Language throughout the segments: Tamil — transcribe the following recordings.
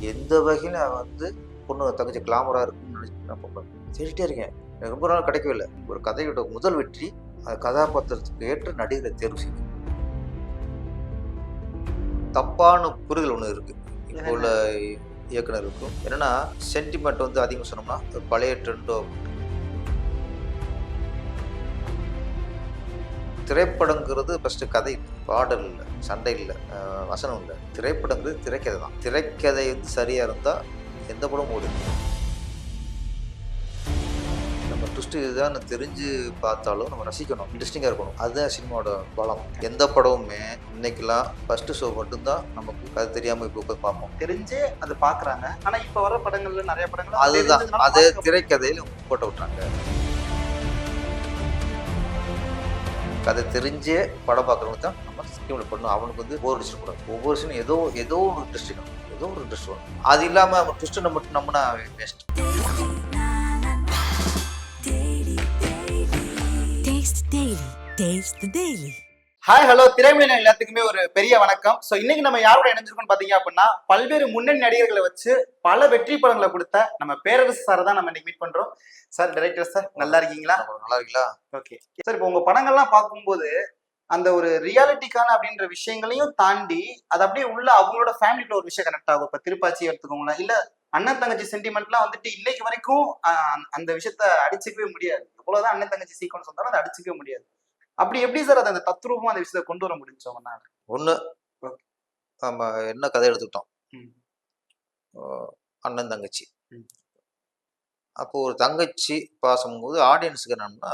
எந்த வகையில் பொண்ணு தங்கச்சி கிளாமராக இருக்குன்னு நினச்சி நான் பார்ப்பேன். தேடிட்டே இருக்கேன். எனக்கு ரொம்ப நாள் கிடைக்கவே இல்லை. ஒரு கதையோட முதல் வெற்றி அந்த கதாபாத்திரத்துக்கு ஏற்ற நடிகரை தேர்வு செய்யும். தப்பான புரிதல் ஒன்று இருக்குது இப்போ உள்ள இயக்குனருக்கும். என்னன்னா சென்டிமெண்ட் அதிகம் சொன்னோம்னா பழைய ட்ரெண்டோ. திரைப்படங்கிறது ஃபஸ்ட்டு கதை, பாடல் இல்லை, சண்டை இல்லை, வசனம் இல்லை. திரைப்படங்கிறது திரைக்கதை தான். திரைக்கதை சரியாக இருந்தால் எந்த படமும் ஓடும். நம்ம ட்விஸ்ட்டு இதுதான் தெரிஞ்சு பார்த்தாலும் நம்ம ரசிக்கணும், இன்ட்ரெஸ்டிங்காக இருக்கணும். அதுதான் சினிமாவோட பலம். எந்த படமுமே இன்னைக்கெல்லாம் ஃபஸ்ட்டு ஷோ மட்டும்தான் நமக்கு கதை தெரியாமல் இப்போ போய் பார்ப்போம். தெரிஞ்சு அதை பார்க்குறாங்க. ஆனால் இப்போ வர படங்கள்ல நிறைய படங்கள் அதுதான் அதே திரைக்கதையில் போட்டு விட்றாங்க. கதை தெரிஞ்சே படம் பார்க்குறவங்க தான் நம்ம ஸ்கீமில் பண்ணணும். அவனுக்கு போர் அடிச்சிடக்கூடாது. ஒவ்வொரு சீனும் ஏதோ ஒரு இன்ட்ரெஸ்ட் இருக்கணும், ஏதோ ஒரு இன்ட்ரெஸ்ட் வரும். அது இல்லாமல் அவன் ட்விஸ்ட்டை மட்டும் நம்பினா வேஸ்ட். ஹாய் ஹலோ திரைமீன எல்லாத்துக்குமே ஒரு பெரிய வணக்கம். ஸோ இன்னைக்கு நம்ம யாரோட இணைஞ்சிருக்கோம்னு பார்த்தீங்க அப்படின்னா பல்வேறு முன்னணி நடிகர்களை வச்சு பல வெற்றி படங்களை கொடுத்த நம்ம பேரரசு சாரை தான் நம்ம இன்னைக்கு மீட் பண்றோம். சார், டைரக்டர் சார், நல்லா இருக்கீங்களா? நல்லா இருக்கீங்களா? ஓகே சார், இப்போ உங்க படங்கள்லாம் பார்க்கும்போது அந்த ஒரு ரியாலிட்டிக்கான அப்படின்ற விஷயங்களையும் தாண்டி அது அப்படியே உள்ள அவங்களோட ஃபேமிலிக்குள்ள ஒரு விஷயம் கனெக்ட் ஆகும். இப்போ திருப்பாச்சி எடுத்துக்கோங்களேன், இல்ல அண்ணன் தங்கச்சி சென்டிமெண்ட்லாம் இன்னைக்கு வரைக்கும் அந்த விஷயத்த அடிச்சுக்கவே முடியாது. எவ்வளவுதான் அண்ணன் தங்கச்சி சீக்வன்ஸ் வந்தாலும் அதை அடிச்சுக்கவே முடியாது. அப்படி எப்படி சார் அந்த தத்ரூபமா அந்த விஷயத்தை கொண்டு வர முடிஞ்சவங்க? ஒன்று, நம்ம என்ன கதை எடுத்துக்கிட்டோம், அண்ணன் தங்கச்சி. அப்போ ஒரு தங்கச்சி பாசம்போது ஆடியன்ஸுக்கு என்னன்னா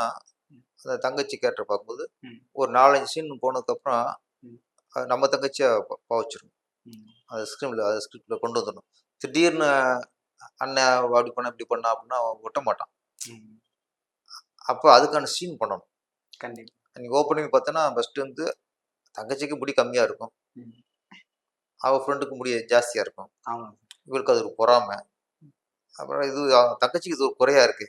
அந்த தங்கச்சி கேரக்டர் பார்க்கும்போது ஒரு 4-5 சீன் போனதுக்கப்புறம் நம்ம தங்கச்சியை பாவச்சிடும். அது ஸ்கிரிப்டில் கொண்டு வந்துடணும். திடீர்னு அண்ணன் அப்படி பண்ண இப்படி பண்ணா அப்படின்னா அவன் ஒட்ட மாட்டான். அப்போ அதுக்கான சீன் பண்ணணும். கண்டிப்பாக நீங்கள் ஓப்பனிங் பார்த்தோன்னா ஃபஸ்ட்டு தங்கச்சிக்கு முடி கம்மியாக இருக்கும், அவள் ஃப்ரெண்டுக்கு முடி ஜாஸ்தியாக இருக்கும். இவருக்கு அது ஒரு பொறாமை. அப்புறம் இது தங்கச்சிக்கு இது ஒரு குறையா இருக்கு.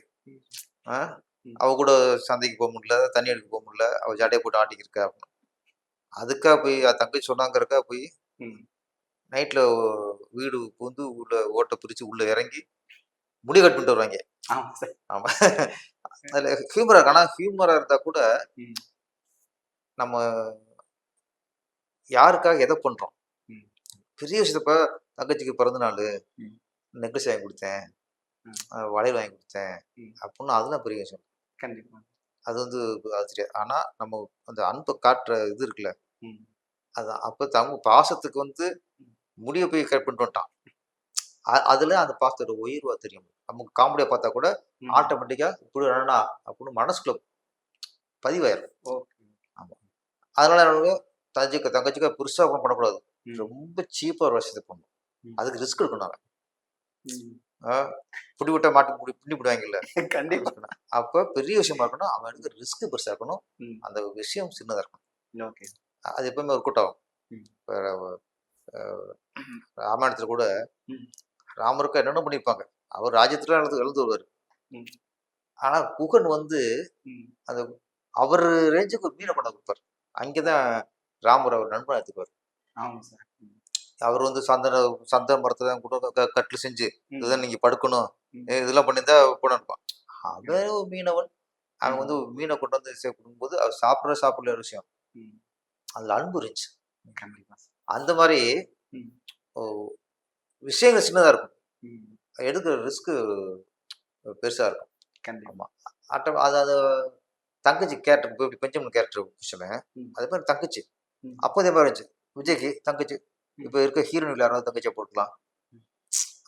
அவ கூட சந்தைக்கு போக முடியல, தண்ணி எடுக்க போக முடியல, அவள் ஜாடையை போட்டு ஆட்டிக்கிருக்கா அப்படின்னு. அதுக்காக போய் தங்கச்சி சொன்னாங்கிறக்கா போய் நைட்டில் வீடு பூந்து உள்ள ஓட்டை பிரித்து உள்ளே இறங்கி முடி கட் பண்ணிட்டு வருவாங்க. ஆமாம், அதில் ஹியூமராக இருக்கு. ஆனால் ஹியூமராக இருந்தால் கூட நம்ம யாருக்காக எதை பண்ணுறோம்? பெரிய விஷயத்தப்ப தங்கச்சிக்கு பிறந்த நாள் நெக்லஸ் வாங்கி கொடுத்தேன், வளையல் வாங்கி கொடுத்தேன் அப்படின்னு அதெல்லாம் பெரிய விஷயம். கண்டிப்பாக அது அது தெரியாது. ஆனால் நம்ம அந்த அன்பை காட்டுற இது இருக்குல்ல, அது அப்போ தங்க பாசத்துக்கு முடிய போய் கட் பண்ணிட்டு வந்துட்டான். அதில் அந்த பாசத்தோட உயர்வா தெரியும். நமக்கு காமெடியாக பார்த்தா கூட ஆட்டோமேட்டிக்காக இப்படி வேணா அப்படின்னு மனசுக்குள்ள பதிவாயிரும். ஆமாம், அதனால தங்கச்சிக்காக பெருசாக பண்ணக்கூடாது, ரொம்ப சீப்பாக ஒரு விஷயத்தை பண்ணணும். அதுக்கு ரிஸ்க் எடுக்கணும். புடி விட்டா மாட்டு பின்னி விடுவாங்கல்ல, கண்டிப்பாக. அப்போ பெரிய விஷயமா இருக்கணும், அவன் எடுக்க ரிஸ்க் பெருசாக இருக்கணும், அந்த விஷயம் சின்னதாக இருக்கணும். அது எப்பவுமே ஒரு கூட்டம். ராமாயணத்தில் கூட ராமருக்கு என்னென்ன பண்ணியிருப்பாங்க, அவர் ராஜ்யத்துல எழுந்து வருவார். ஆனால் குகன் அந்த அவர் ரேஞ்சுக்கு ஒரு மீனை பண்ண கொடுப்பார். அங்கேதான் ராமர் அவர் நண்பன் எடுத்துக்குவார். ஆமாம் சார். அவர் சந்தன மரத்தை தான் கூட கட்டில் செஞ்சு இதுதான் நீங்க படுக்கணும், இதெல்லாம் பண்ணியிருந்தா போன இருப்பான். அவன் ஒரு மீனவன். அவன் மீனை கொண்டு கொடுக்கும்போது அவர் சாப்பிடல ஒரு விஷயம், அதுல அன்பு இருந்துச்சு. அந்த மாதிரி விஷயங்கள் சின்னதா இருக்கும், எடுக்கிற ரிஸ்க் பெருசா இருக்கும். கண்டிப்பா. அதாவது தங்கச்சி கேரக்டர் இப்படி பெஞ்சமின் கேரக்டர் விஷயம், அதே மாதிரி தங்கச்சி அப்போ இதே மாதிரி இருந்துச்சு. விஜய்க்கு தங்கச்சி, இப்போ இருக்க ஹீரோயின் யாராவது தங்கச்சியை போட்டுக்கலாம்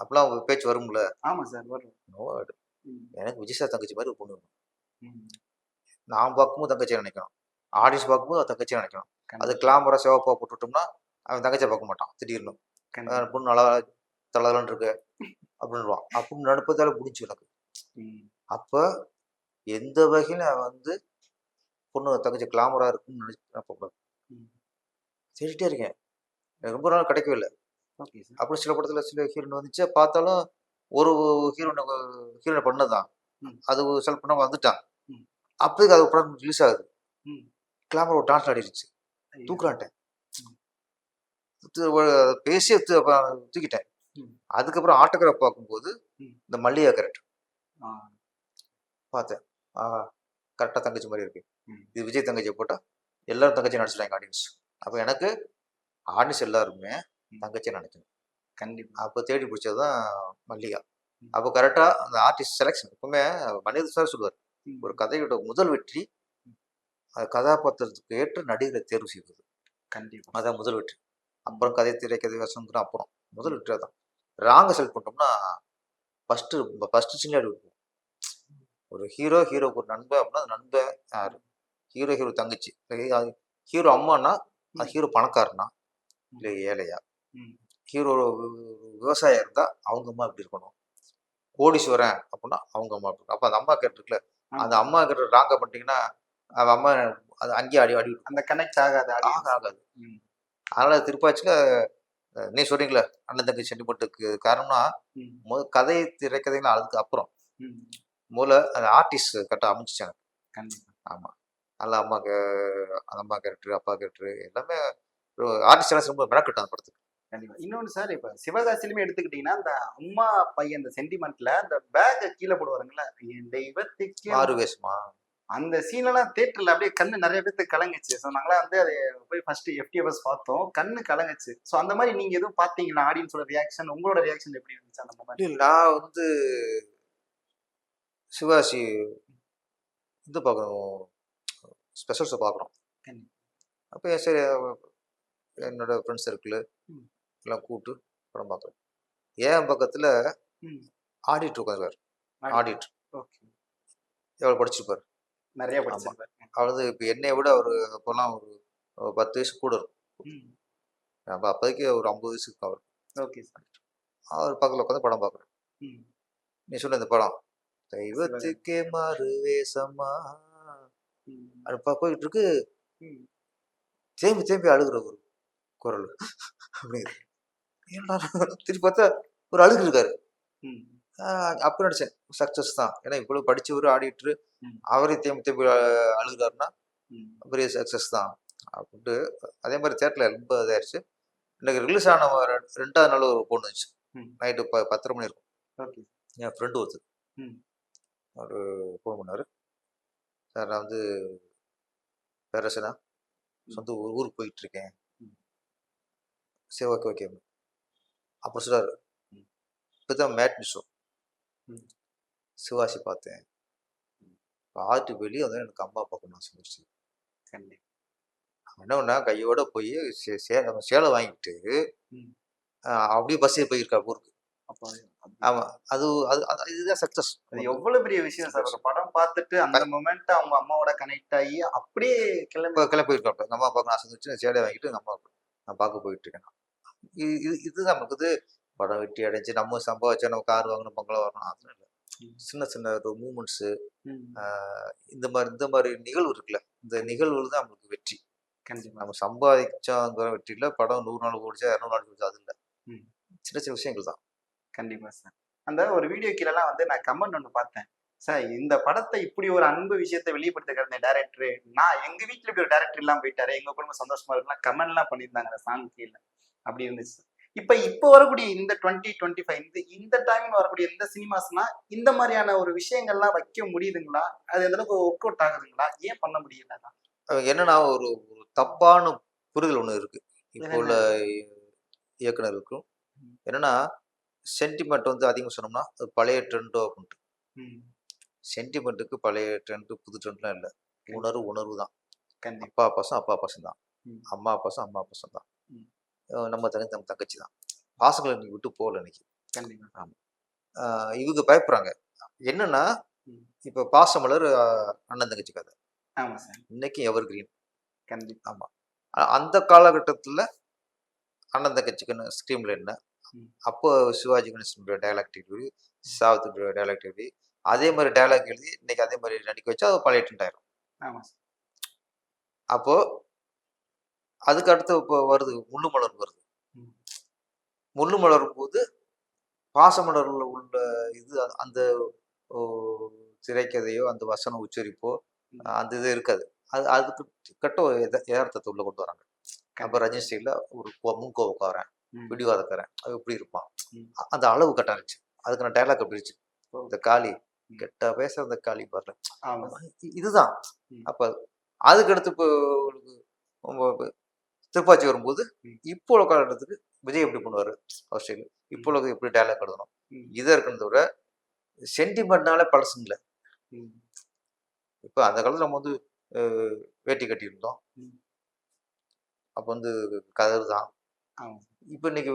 அப்பெல்லாம் பேச்சு வரும்ல. ஆமா சார், வரும். எனக்கு விஜய் சார் தங்கச்சி மாதிரி பொண்ணு நான் பார்க்கும்போது தங்கச்சியை நினைக்கணும், ஆடியன்ஸ் பார்க்கும்போது அது தங்கச்சியை நினைக்கணும். அது கிளாமரா சிவப்பா போட்டுவிட்டோம்னா அவன் தங்கச்சியை பார்க்க மாட்டான். திடீர்னு பொண்ணு நல்லா தளதலன்னு இருக்கு அப்படின்வான். அப்படின்னு நடுப்பதால முடிஞ்சு எனக்கு. அப்ப எந்த வகையில பொண்ணு தங்கச்சி கிளாமரா இருக்குன்னு நினைச்சு தேடிட்டே இருக்கேன். ரொம்ப நாள் கிடைக்கவே இல்லை. அப்புறம் சில படத்துல சில ஹீரோயின் வந்துச்சு, பார்த்தாலும் ஒரு ஹீரோனை பண்ணதான் அது செலக்ட் பண்ண வந்துட்டான். அப்போதைக்கு அது படம் ரிலீஸ் ஆகுது, கிளாமரா ஒரு டான்ஸ் ஆடிடுச்சு, தூக்குறான்ட்டேன், பேசி தூக்கிட்டேன். ம். அதுக்கப்புறம் ஆட்டோகிராஃப் பார்க்கும்போது ம். இந்த மல்லிகா கேரக்டர் ஆ. பார்த்தேன். ஆஹா! கரெக்ட்டா தங்கச்சி மாரி இருக்கு. ம். இது விஜய் தங்கச்சிய போட்டா எல்லாரும் தங்கச்சியா நடிச்சுட்டாங்க ஆடியன்ஸ். அப்ப எனக்கு ஆடியன்ஸ் எல்லாருமே ம். தங்கச்சியா நெனைக்கணும். கண்டிப்பா. அப்ப தேடி பிடிச்சது தான் மல்லிகா. ம். அப்போ கரெக்ட்டா அந்த ஆர்டிஸ்ட் செலக்ஷன் எப்பவுமே மணிரத்னம் சார் சொல்லுவாரு. ம். ஒரு கதையோட முதல் வெற்றி கதாபாத்திரத்துக்கு ஏற்ற நடிகரை தேர்வு செய்வது. கண்டிப்பா. அதான் முதல் வெற்றி. ம். அப்புறம் கதை, திரைக்கதை, வசனம் அப்புறம். முதல் வெற்றி அதான். ராங்க செலக்ட் பண்ணிட்டோம்னா ஃபர்ஸ்ட் சீன்லயே அடிவிட்டுருவோம். ஒரு ஹீரோக்கு ஒரு நண்பன் அப்படின்னா அந்த நண்பன் யாரு? ஹீரோ தங்கச்சி. ஹீரோ அம்மான்னா, அது ம். ஹீரோ பணக்காரனா? இல்ல ம். ஏழையா? ம். ஹீரோ விவசாயியா இருந்தா அவங்க அம்மா எப்படி இருக்கணும்? கோடீஸ்வரன் அப்படின்னா அவங்க அம்மா எப்படி இருக்கணும்? அப்ப அந்த அம்மா கேரக்டர் இருக்குல்ல, ஆமா. அந்த அம்மா கேரக்டர் ராங்கா பண்ணிட்டீங்கன்னா, அவன் அம்மா அது அங்கேயே அடி அடி அந்த கனெக்ட் ஆகாது ஆடியன்ஸ். ஆகாது. ம். அதனால திருப்பாச்சியில நீ சொல்றீங்கல்ல, அண்ணன் தங்கச்சி சென்டிமெண்ட்டுக்கு காரணம்னா, ம். கதை, திரைக்கதைலாம் அதுக்கு அப்புறம். ம். முதல்ல அந்த ஆர்டிஸ்ட் கரெக்ட்டா அமைஞ்சுச்சாங்க. கண்டிப்பா. ஆமா. நல்லா அந்த அம்மா கேரக்டர், அப்பா கேரக்டர் எல்லாமே ஆர்டிஸ்ட் எல்லாம் ரொம்ப மெனக்கெட்டாங்க அந்த படத்துக்கு. கண்டிப்பா. இன்னொன்னு சார், இப்ப சிவகாசியிலுமே எடுத்துக்கிட்டீங்கன்னா, அந்த அம்மா பையன் அந்த சென்டிமெண்ட்ல அந்த பேக்க கீழ போடுவாருங்கல்ல, என் தெய்வத்துக்கே மாறு வேஷமா? அந்த சீனெல்லாம் தியேட்டர்ல அப்படியே கண்ணு நெறைய பேத்துக்கு கலங்குச்சு. ஸோ நாங்கலாம் வந்து அத போய் ஃபர்ஸ்ட் எஃப்டிஎஃப்எஸ் பார்த்தோம். கண்ணு கலங்குச்சு. ஸோ அந்த மாரி நீங்க எதுவும் பார்த்தீங்களா? ஆடியன்ஸோட ரியாக்ஷன் உங்களோட ரியாக்ஷன் எப்படி இருந்துச்சு அந்த மொமெண்ட்? இல்ல நான் வந்து சிவாஜி இது பார்க்குறோம். ஸ்பெஷல் ஷோ பார்க்குறோம். கண்டிப்பா. அப்ப சரி என்னோட ஃப்ரெண்ட்ஸ் சர்க்கிள் ம். எல்லாம் கூப்பிட்டு படம் பார்க்குறோம். என் பக்கத்துல ம். ஆடிட்டர் உட்காந்துருக்காரு. Auditor okay. எவ்வளோ படிச்சிருப்பாரு. நெறைய ஆமா. படிச்சிருப்பாரு. அவர் வந்து இப்ப என்னைய விட அவரு அப்போலாம் ஒரு 10 வயசு கூட இருக்கும். ம். அப்ப அப்போதைக்கு ஒரு 50 வயசு இருக்கும் அவருக்கு. Okay sir. அவர் பக்கத்துல உட்காந்து படம் பார்க்குறேன். ம். நீ சொன்ன இந்த படம் சிவகாசி. தெய்வத்துக்கே மாறு வேஷமா ம். அது போயிட்டு இருக்கு. ம். தேம்பி தேம்பி அழுகுற ஒரு குரல் அப்படிங்குது. ஏன்டா திருப்பி பார்த்தா ஒரு அழுகு இருக்காரு. ம். அப்ப நினைச்சேன் சக்சஸ் தான். ஏன்னா இவ்வளவு படிச்சவரு ஆடிட்டரு ம். அவரே தேம்பி தேம்பி அழுகுறாருன்னா ம். பெரிய சக்சஸ் தான் அப்படின்ட்டு. அதே மாதிரி தேட்டர்ல ரொம்ப இதாயிருச்சு. எனக்கு ரிலீஸ் ஆன 2வது நாள் ஒரு பொண்ணு வந்துச்சு. ம். நைட்டு 10:30 மணி இருக்கும். ஓகே. என் ஃப்ரெண்டு ஒருத்தர் ம். அவரு ஃபோன் பண்ணாரு. சார் நான் வந்து பேரரசனா சொந்த ஊருக்கு போயிட்டு இருக்கேன். ம். சரி ஓகே ஓகே. அப்புறம் சொல்றாரு ம். இப்பதான் மேட்னி ஷோ ம். சிவாசி பார்த்தேன். பார்த்து வெளியே வந்து எனக்கு அம்மா பார்க்கணும் நான் சொல்லிச்சு. கண்டிப்பா. என்ன பண்ணா கையோட போய் சேலை வாங்கிட்டு ம். அப்படியே பஸ்ஸே போயிருக்கா ஊருக்கு. அப்ப ஆமா. அது அது அது இதுதான் சக்சஸ். அது எவ்வளவு பெரிய விஷயம் சார். ஒரு படம் பார்த்துட்டு அந்த மொமெண்ட் அவங்க அம்மாவோட கனெக்ட் ஆகி அப்படியே கிளம்பி கிளம்பி போயிருக்காப்ல. எங்க அம்மா பார்க்க ஆசை வந்துச்சு. சேலை வாங்கிட்டு எங்க அம்மா நான் பார்க்க போயிட்டு இருக்கேன். இதுதான் நமக்கு இது படம் வெற்றி அடைஞ்சு நம்ம சம்பாதிச்சா நம்ம கார் வாங்கணும், பங்களா வாங்கணும் அதெல்லாம் இல்லை. ம். சின்ன சின்ன ஒரு மூமெண்ட்ஸு ம். இந்த மாதிரி நிகழ்வு இருக்குல்ல. இந்த நிகழ்வுகள் தான் நம்மளுக்கு வெற்றி. கண்டிப்பா. நம்ம சம்பாதிச்சோங்கிற வெற்றி இல்லை. படம் 100 நாள் ஓடிச்சா 200 நாள் ஓடிச்சா அது இல்லை. ம். சின்ன சின்ன விஷயங்கள் தான். கண்டிப்பா சார். அந்த ஒரு வீடியோ கீழலாம் வந்து நான் கமெண்ட் ஒண்ணு பார்த்தேன். சார் இந்த படத்த இப்படி ஒரு அன்பு விஷயத்த வெளிப்படுத்துகிற இந்த டைரக்டரு, நான் எங்க வீட்ல இப்படி ஒரு டைரக்டர் இல்லாம போயிட்டாரே, எங்க குடும்பம் சந்தோஷமா இருக்குலாம் கமெண்ட்லாம் பண்ணியிருந்தாங்க அந்த சாங் கீழ. அப்படி இருந்துச்சு. இப்போ வரக்கூடிய இந்த 2025 இந்த டைம்ல வரக்கூடிய இந்த சினிமாஸ்னா, இந்த மாரியான ஒரு விஷயங்கள்லாம் வைக்க முடியுதுங்களா? அது எந்த அளவுக்கு ஒர்க் அவுட் ஆகுதுங்களா? ஏன் பண்ண முடியல? என்னன்னா ஒரு ஒரு தப்பான புரிதல் ஒண்ணு இருக்கு. இப்போ என்னென்ன? உள்ள இயக்குனருக்கும். ம். என்னன்னா சென்டிமெண்ட் வந்து அதிகமா சொன்னோம்னா, அது பழைய ட்ரெண்டோ அப்படின்ட்டு. ம். சென்டிமெண்ட்டுக்கு பழைய ட்ரெண்ட், புது ட்ரெண்ட்லாம் இல்ல. உணர்வு தான். கண்டிப்பா. அப்பா பாசம் தான். ம். அம்மா பாசம் தான். ம். நம்ம தங்கச்சி தான். பாசங்கள இன்னைக்கு விட்டு போகல இன்னைக்கு. கண்டிப்பா. ஆமா. இவங்க பயப்படுறாங்க. என்னன்னா, ம். இப்ப பாசமலர் அண்ணன் தங்கச்சி கதை. ஆமா சார். இன்னைக்கு எவர் கிரீன். கண்டிப்பா. ஆமா. அந்த காலகட்டத்துல அண்ணன் தங்கச்சிக்குன்னு ஸ்க்ரீன்ல என்ன? ம். அப்போ சிவாஜி கணேசனுடைய டயலாக் டெலிவரி, சாவித்திரியோட டயலாக் டெலிவரி, அதே மாரி டயலாக் எழுதி இன்னைக்கு அதே மாரி நடிக்க வச்சா அது பழைய ட்ரெண்ட் ஆயிரும். ஆமா சார். அப்போ அதுக்கு அடுத்து இப்போ வருது முள்ளு மலர் வருது. ம். முள்ளு மலரும்போது பாசமலர்ல உள்ள இது அந்த ஓ திரைக்கதையோ, அந்த வசன உச்சரிப்போ, ம். அந்த இது இருக்காது. அதுக்கு கட்ட ஒரு எதார்த்தத்த உள்ள கொண்டு வராங்க. அப்ப கண்டிப்பா. ரஜினி ஸ்டைல்ல ஒரு முன்கோவக்காரன். பிடிவாதக்காரன் அது எப்படி இருப்பான், ம். அந்த அளவு கரெக்டாக இருந்துச்சு. அதுக்கு நான் டைலாக் அப்படி இருந்துச்சு. ஓ. இந்த காளி கெட்டா பேச அந்த காளி பாருல ஆமா. இதுதான். ம். அப்ப அதுக்கு அடுத்து இப்போ உங்களுக்கு திருப்பாச்சி வரும்போது ம். இப்போ உள்ள காலகட்டத்துக்கு விஜய் எப்படி பண்ணுவாரு ஆஸ்திரேலியா, இப்போ உள்ள எப்படி டைலாக் எழுதணும், ம். இதை இருக்கிறத விட சென்டிமெண்ட்னால பழசுங்கள. ம். இப்போ அந்த காலத்துல நம்ம வந்து வேட்டி கட்டியிருந்தோம், ம். அப்போ வந்து கதவு தான். ஆமா. இப்போ இன்னைக்கு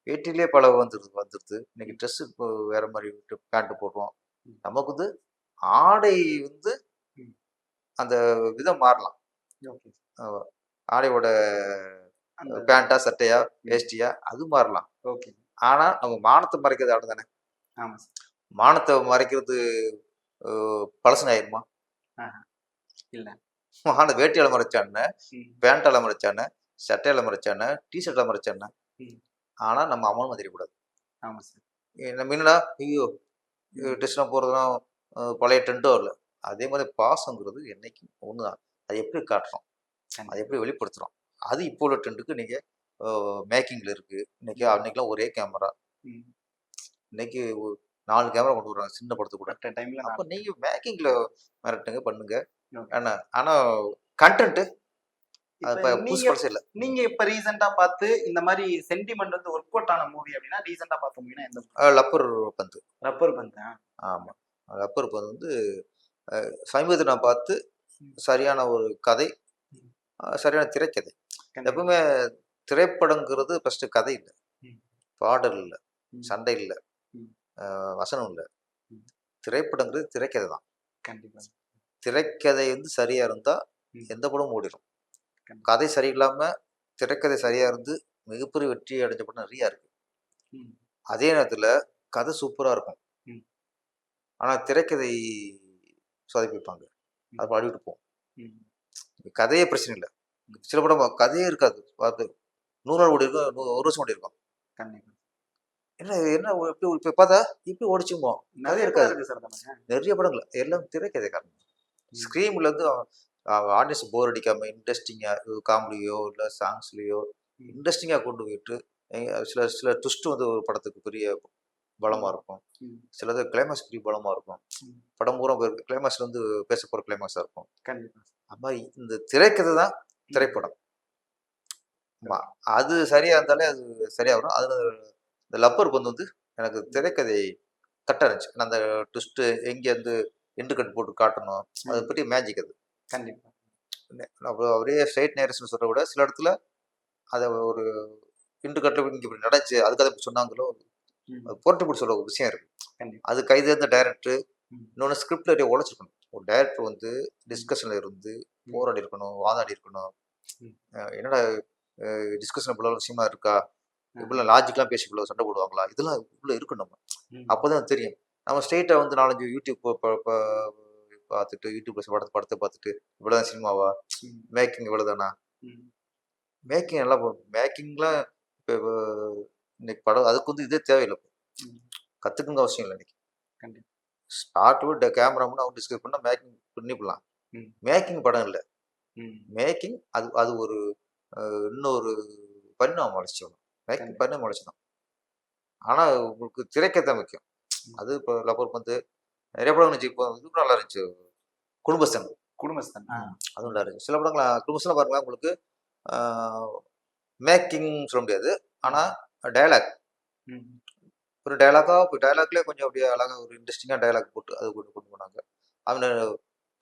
வேட்டிலே பல வந்துடுது. இன்னைக்கு ட்ரெஸ் இப்போ வேற மாதிரி பேண்ட் போடுறோம். ம். நமக்கு வந்து ஆடை வந்து ம். அந்த விதம் மாறலாம். ஓகே. அஹ் ஆடையோட அந்த பேண்டா சட்டையா வேஷ்டியா அது மாறலாம். ஓகே. ஆனா நம்ம மானத்தை மறைக்கிறது ஆடு தானே. ஆமா சார். மானத்தை மறைக்கிறது பழசுங்க ஆயிருமா? ஆஹா. இல்ல. மானை வேட்டியால மறைச்சான்னு, ம். பேண்டால மறைச்சான்னு, சட்டையால மறைச்சான்னு, டிஷர்ட்ல மறைச்சான்னு. ம். ஆனா நம்ம அவமானமா தெரியக்கூடாது. ஆமா சார். நம்ம என்னடா ஐயோ ம். ட்ரெஸ்லாம் போடுறதுலாம் பழைய ட்ரெண்டோ இல்லை. அதே மாதிரி பாசங்கிறது என்னைக்கும் ஒண்ணுதான். அது எப்படி காட்டுறோம், அதை எப்படி வெளிப்படுத்துறோம், அது இப்போ உள்ள ட்ரெண்டுக்கு இன்னைக்கு மேக்கிங்ல இருக்கு. இன்னைக்கு அன்னைக்கெல்லாம் ஒரே கேமரா, ம். இன்னைக்கு 4 கேமரா கொண்டு வர்றாங்க சின்ன படத்துக்கு கூட. அட் அ டைம்ல அப்போ நீங்க மேக்கிங்ல மிரட்டுங்க பண்ணுங்க. ஓகே. ஆனா ஆனா கண்டென்ட் அது இப்ப புதுசு நீங்க பழசு இல்லை. நீங்க இப்ப ரீசெண்டா பார்த்து இந்த மாதிரி சென்டிமெண்ட் வந்து ஒர்க் அவுட் ஆன மூவி அப்படின்னா ரீசெண்டா பார்த்த மூவினா எந்த லப்பர் பந்து. ரப்பர் பந்தா? ஆமா, லப்பர் பந்து வந்து சமீபத்தில் நான் பார்த்து சரியான ஒரு கதை, சரியான திரைக்கதை. எப்பவுமே திரைப்படங்கிறது ஃபர்ஸ்ட் கதை இல்லை, ம். பாடல் இல்லை, ம். சண்டை இல்லை, ம். வசனம் இல்லை. ம். திரைப்படங்கிறது திரைக்கதை தான். கண்டிப்பா. திரைக்கதை வந்து சரியா இருந்தா ம். எந்த படமும் ஓடிடும். கண்டிப்பா. கதை சரியில்லாம திரைக்கதை சரியா இருந்து மிகப்பெரிய வெற்றி அடைஞ்ச படம் நிறையா இருக்கு. ம். அதே நேரத்துல கதை சூப்பரா இருக்கும், ம். ஆனா திரைக்கதை சொதப்பிப்பாங்க, அது ம். அடிவிட்டு போகும். ம். கதையே பிரச்சனை இல்லை, சில படம் கதையே இருக்காது, பார்த்து 100 நாள் ஓடி இருக்கும், 1 வருஷம் ஓடி இருக்கும். கண்டிப்பா. என்ன என்ன எப்படி இப்ப பார்த்தா இப்படி ஓடிச்சுமோ, கதை நிறைய படம் இருக்காது. இருக்கு சார் அந்த மாதிரி. நிறைய படங்கள் எல்லாம் திரைக்கதைக்காரன். ம். ஸ்க்ரீம்ல இருந்து ஆடியன்ஸ் போர் அடிக்காம இன்ட்ரெஸ்டிங்கா காமெடியோ இல்லை சாங்ஸ்லயோ ம். இன்ட்ரெஸ்டிங்கா கொண்டு போயிட்டு சில சில ட்விஸ்ட் வந்து ஒரு படத்துக்கு பெரிய பலமா இருக்கும். ம். சிலது கிளைமாக்ஸ் பெரிய பலமா இருக்கும். ம். படம் பூரா கிளைமாக்ஸ்ல வந்து பேச போற கிளைமாக்ஸா இருக்கும். கண்டிப்பா. அப்ப இந்த திரைக்கதை தான் திரைப்படம். ஆமா, அது சரியா இருந்தாலே அது சரியா வரும். அதுல இந்த லப்பர் பந்து வந்து எனக்கு திரைக்கதை கரெக்டா இருந்துச்சு. நான் அந்த ட்விஸ்ட் எங்க இருந்து எண்டு கட் போட்டு காட்டணும், அதை பற்றி மேஜிக் அது. கண்டிப்பா. நம்ம அப்படியே ஸ்ட்ரைட் நேரஸ்ன்னு சொல்றத விட சில இடத்துல அதை ஒரு இண்டு கட்டில் இங்கே இப்படி நடந்துச்சு அதுக்காக இப்படி சொன்னாங்களோ, ம். போட்டு இப்படி சொல்ல ஒரு விஷயம் இருக்கு. கண்டிப்பா. அது கைதேர்ந்த டைரக்டர். ம். இன்னொன்று ஸ்கிரிப்ட் நிறைய உழைச்சிருக்கணும். ஒரு டைரக்டர் வந்து டிஸ்கஷன்ல இருந்து ம். போராடி இருக்கணும், வாதாடி இருக்கணும். ம். என்னடா டிஸ்கஷன் இவ்வளோ விஷயமா இருக்கா, ம். இவ்வளோ லாஜிக்லாம் பேசி இவ்வளோ சண்டை போடுவாங்களா, இதெல்லாம் உள்ள இருக்கு நம்ம. ம். அப்போதான் தெரியும். நம்ம ஸ்ட்ரெயிட்டா வந்து 4-5 யூடியூப் பார்த்துட்டு யூடியூப்ல படத்தை பார்த்துட்டு இவ்வளோதான் சினிமாவா, ம். மேக்கிங் இவ்வளோதானா, ம். மேக்கிங் நல்லா மேக்கிங்லாம் இப்போ இன்னைக்கு படம் அதுக்கு வந்து இதே தேவையில்லை. ம். கற்றுக்குங்க அவசியம் இல்லை இன்னைக்கு. கண்டிப்பா. ஸ்டார்ட் விட கேமராமன் அவங்க டிஸ்கஸ் பண்ணால் மேக்கிங் பண்ணிக்கலாம். ம். மேக்கிங் படம் இல்லை, ம். மேக்கிங் அது அது ஒரு இன்னொரு பரிணாம வளர்ச்சி வரும். மேக்கிங் கண்டிப்பா. பரிணாம வளர்ச்சி தான். ஆனால் உங்களுக்கு திரைக்கதை முக்கியம். ம். அது இப்போ லப்பர் வந்து நிறைய படம் இருந்துச்சு. இப்போ இது நல்லா இருந்துச்சு, குடும்பஸ்தன். குடும்பஸ்தன். அதுவும் நல்லா இருந்துச்சு. சில படங்கள் குடும்பஸ்தன் பாருங்களேன், உங்களுக்கு மேக்கிங் சொல்ல முடியாது, ஆனால் டயலாக் ம். ஒரு டயலாக்லேயே கொஞ்சம் அப்படியே அழகாக ஒரு இன்ட்ரெஸ்டிங்காக டயலாக் போட்டு அது கொண்டு போனாங்க. அவனை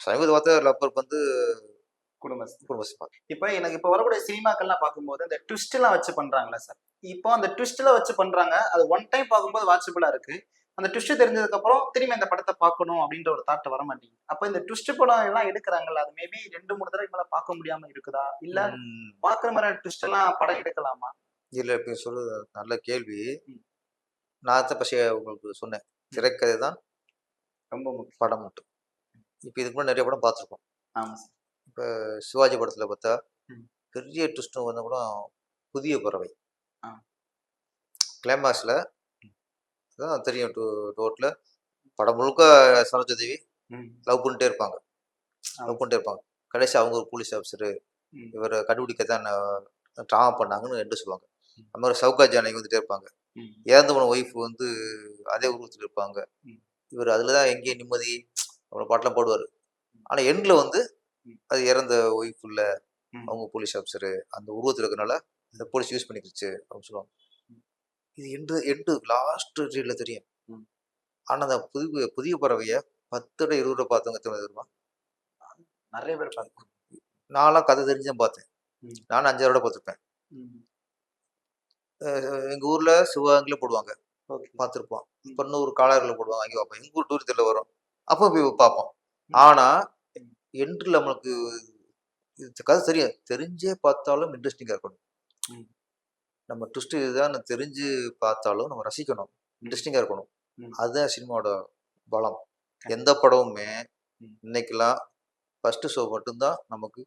சமீபத்தை பார்த்த லப்பர் வந்து குடும்பஸ்தன். குடும்பஸ்தன். இப்ப எனக்கு இப்ப வரக்கூடிய சினிமாக்கள்லாம் பார்க்கும்போது அந்த ட்விஸ்ட் எல்லாம் வச்சு பண்றாங்களா சார்? இப்போ அந்த ட்விஸ்ட்ல வச்சு பண்றாங்க. அது ஒன் டைம் பார்க்கும்போது வாட்சபிளா இருக்கு. அந்த ட்விஸ்ட் தெரிஞ்சதுக்கு அப்புறம் திரும்பி அந்த படத்தை பார்க்கணும் அப்படின்ற ஒரு தாட் வர மாட்டேங்குது. அப்ப இந்த ட்விஸ்ட் படம் எல்லாம் எடுக்கிறாங்கல்ல, அது மேபி 2-3 தடவை மேல பார்க்க முடியாம இருக்குதா? இல்ல பார்க்குற மாதிரி ட்விஸ்ட் எல்லாம் படம் எடுக்கலாமா? இல்லை, இப்போ சொல்றது நல்ல கேள்வி. ம். நான் தான் பசி உங்களுக்கு சொன்னேன், திரைக்கதை தான் ரொம்ப முக்கியம். படம் மட்டும். இப்போ இதுக்கு முன்னாடி நிறைய படம் பார்த்துருக்கோம். ஆமா சார். இப்போ சிவாஜி படத்தில் பார்த்தா ம். பெரிய ட்விஸ்ட்டும் வந்த கூட புதிய பறவை ஆ. கிளைமாக்ஸில் தான் தெரியும். டோட்டலில் படம் முழுக்க சரோஜாதேவி ம். லவ் பண்ணிட்டே இருப்பாங்க, ஆமா. லவ் பண்ணிட்டே இருப்பாங்க. கடைசி அவங்க ஒரு போலீஸ் ஆஃபீஸரு, ம். இவரை கண்டுபிடிக்க தான் ட்ராமா பண்ணாங்கன்னு சொல்லுவாங்க. அந்த மாதிரி சவுகார் ஜானகி வந்துட்டே இருப்பாங்க. இறந்து போன ஒய்ஃப் வந்து அதே உருவத்தில் இருப்பாங்க. இவர் அதில் தான் எங்கேயும் நிம்மதி அவ்வளோ பாட்டெலாம் போடுவார். ஆனால் எண்டில் வந்து அது இறந்த ஒய்ஃப் இல்லை, அவங்க போலீஸ் ஆஃபீஸரு அந்த உருவத்தில் இருக்கிறனால அந்த போலீஸ் யூஸ் பண்ணிக்கிச்சு அப்படின்னு சொல்லுவாங்க. இது எண்டு லாஸ்ட் ரீடில் தெரியும். ஆனால் அந்த புதிய பறவையை 10 20 பார்த்தவங்க எத்தனை தெரியுமா? நிறைய பேர் பார்த்து நான்லாம் கதை தெரிஞ்சுதான் பார்த்தேன். நானும் 5 தடவை பார்த்துருப்பேன். எங்கள் ஊரில் சிவகங்கையில் போடுவாங்க, பார்த்துருப்போம். இப்போ இன்னொரு காலாரில் போடுவாங்க, அங்கே பார்ப்போம். எங்கள் ஊர் டூரிஸ்டில் வரும், அப்போ போய் பார்ப்போம். ஆனால் எண்டில் நம்மளுக்கு இது கதை தெரிஞ்சே பார்த்தாலும் இன்ட்ரெஸ்டிங்காக இருக்கணும். நம்ம ட்விஸ்ட் இதுதான் தெரிஞ்சு பார்த்தாலும் நம்ம ரசிக்கணும், இன்ட்ரெஸ்டிங்காக இருக்கணும். அதுதான் சினிமாவோட பலம். எந்த படமுமே இன்னைக்கெல்லாம் ஃபஸ்ட்டு ஷோ மட்டும்தான் நமக்கு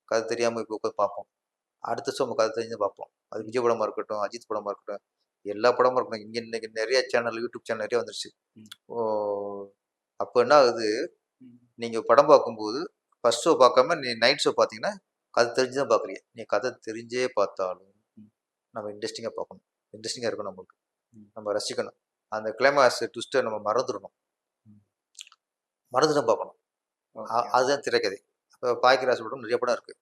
கதை தெரியாமல் இப்போ உட்காந்து பார்ப்போம். அடுத்த ஷோ நம்ம கதை தெரிஞ்சு பார்ப்போம். அது விஜய் படமாக இருக்கட்டும், அஜித் படமாக இருக்கட்டும், எல்லா படமும் இருக்கட்டும். இங்கே இன்னைக்கு நிறைய சேனல், யூடியூப் சேனல் நிறைய வந்துருச்சு. அப்போ என்ன ஆகுது, நீங்கள் படம் பார்க்கும்போது ஃபஸ்ட் ஷோ பார்க்காம நீ நைட் ஷோ பார்த்தீங்கன்னா கதை தெரிஞ்சு தான் பார்க்குறீங்க. நீ கதை தெரிஞ்சே பார்த்தாலும் நம்ம இன்ட்ரெஸ்டிங்காக பார்க்கணும், இன்ட்ரெஸ்டிங்காக இருக்கணும், நம்மளுக்கு நம்ம ரசிக்கணும். அந்த கிளைமாக்ஸ் ட்விஸ்ட்டை நம்ம மறந்துட்டு பார்க்கணும். அதுதான் திரைக்கதை. இப்போ பாக்கியராஜ் படம் நிறைய படம் இருக்குது.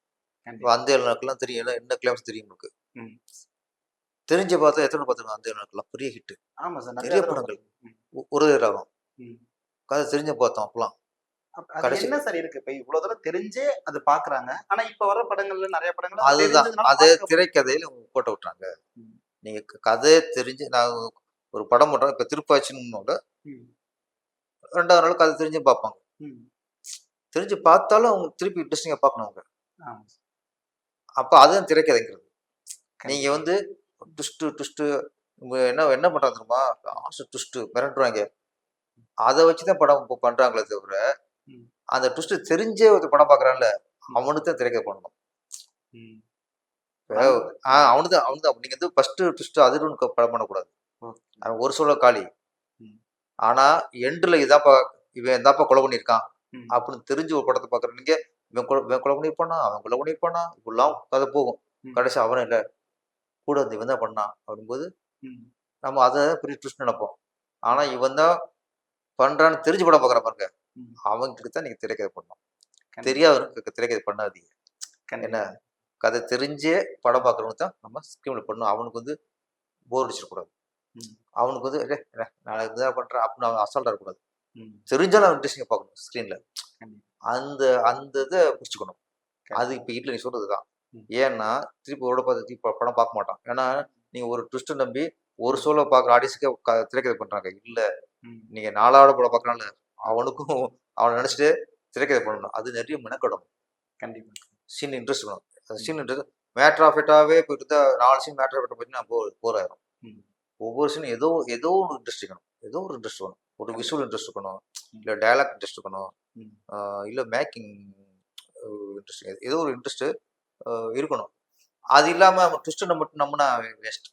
இப்போ அந்த 7 நாட்கள்லாம் தெரியும், என்ன கிளைமாக்ஸ் தெரியும் உங்களுக்கு. தெரிஞ்சு பார்த்தா எத்தனை பார்த்துருக்கோம் அந்த 7 நாட்கள்லாம் பெரிய ஹிட்டு. ஆமா சார், நிறைய படங்கள் ஒரு ராகம் கதை தெரிஞ்சு பார்த்தோம். அப்பெல்லாம் கடைசி என்ன சார் இருக்கு, இப்ப இவ்வளவு தூரம் தெரிஞ்சே அது பாக்குறாங்க. ஆனா இப்ப வர படங்கள்ல நிறைய படங்கள் அதுதான் அதே திரைக்கதையில போட்டு விட்டுறாங்க. நீங்க கதையை தெரிஞ்சு நான் ஒரு படம் போட்டோம், இப்ப திருப்பாச்சின்னு 2வது நாள் கதை தெரிஞ்சு பார்ப்பாங்க. தெரிஞ்சு பார்த்தாலும் அவங்க திருப்பி இன்ட்ரெஸ்டிங்கா பார்க்கணும் அவங்க. அப்ப அதுதான் திரைக்கதைங்கிறது. நீங்க வந்து ட்விஸ்ட் என்ன பண்றாங்க தெரியுமா, ட்விஸ்ட் மிரட்டுறாங்க. அதை வச்சுதான் படம் பண்றாங்களே தவிர அந்த ட்விஸ்ட் தெரிஞ்சே ஒரு படம் பார்க்கறான்ல அவனுக்கு தான் திரைக்கதை பண்ணணும். அவனுக்கு தான் நீங்க வந்து ஃபர்ஸ்ட் ட்விஸ்ட் அது படம் பண்ணக்கூடாது. அவன் ஒரு சொல்ல காலி, ஆனா எண்டில் இவன் எந்தாப்பா கொலை பண்ணியிருக்கான் அப்படின்னு தெரிஞ்சு ஒரு படத்தை பார்க்குறீங்க. இவன் கொலை பண்ணியிருப்பானா, அவன் கொலை பண்ணியிருப்பானா, இப்படிலாம் கதை போகும். கடைசி அவனும் இல்லை, கூட இவன் தான் பண்ணான் அப்படிங்கும்போது நம்ம அதை பெரிய ட்விஸ்ட் நினைப்போம். ஆனா இவன் தான் பண்றான்னு தெரிஞ்சு படம் பார்க்குற பாருங்க, அவங்களுக்கு தான் நீங்க திரைக்கதை பண்ணணும். தெரியாதவனுக்கு திரைக்கதை பண்ணாதீங்க. என்ன கதை தெரிஞ்சே படம் பார்க்குறவனுக்கு தான் நம்ம ஸ்கிரீன்ல பண்ணணும். அவனுக்கு வந்து போர் அடிச்சிடக்கூடாது. அவனுக்கு வந்து நான் இதுதான் பண்றேன் அப்படின்னு அவன் அசால்ட்டா இருக்கக்கூடாது. தெரிஞ்சாலும் அவன் இன்ட்ரெஸ்டிங்கா பார்க்கணும் ஸ்கிரீன்ல. அந்த இதை பிடிச்சிக்கணும். அது இப்போ வீட்டில் நீ சொல்றதுதான். ஏன்னா திருப்பி ஒரு பார்த்து படம் பார்க்க மாட்டான். ஏன்னா நீங்க ஒரு ட்விஸ்ட்டை நம்பி ஒரு சோலோ பார்க்குற ஆடியன்ஸுக்கே திரைக்கதை பண்றாங்க. இல்ல, நீங்க 4வது படம் பார்க்கறான்ல அவனுக்கும் அவனை நினைச்சிட்டு திரைக்கதை பண்ணணும். அது நிறைய மெனக்கடும். கண்டிப்பா சீன் இன்ட்ரெஸ்ட் இருக்கணும். சீன் இன்ட்ரெஸ்ட் மேட்டர் ஆஃப் இட்டாவே போயிட்டு 4 சீன் மேட்டர் ஆஃப் இட்டா போயிட்டு போர் ஆயிரும். ஒவ்வொரு சீனும் ஏதோ ஒரு இன்ட்ரெஸ்ட் இருக்கணும். ஏதோ ஒரு இன்ட்ரெஸ்ட் வேணும். ஒரு விஷுவல் இன்ட்ரெஸ்ட் இருக்கணும், இல்லை டயலாக் இன்ட்ரெஸ்ட் இருக்கணும், இல்லை மேக்கிங் இன்ட்ரெஸ்ட், ஏதோ ஒரு இன்ட்ரெஸ்ட் இருக்கணும். அது இல்லாம நம்ம ட்விஸ்ட்டை மட்டும் நம்பினா வேஸ்ட்.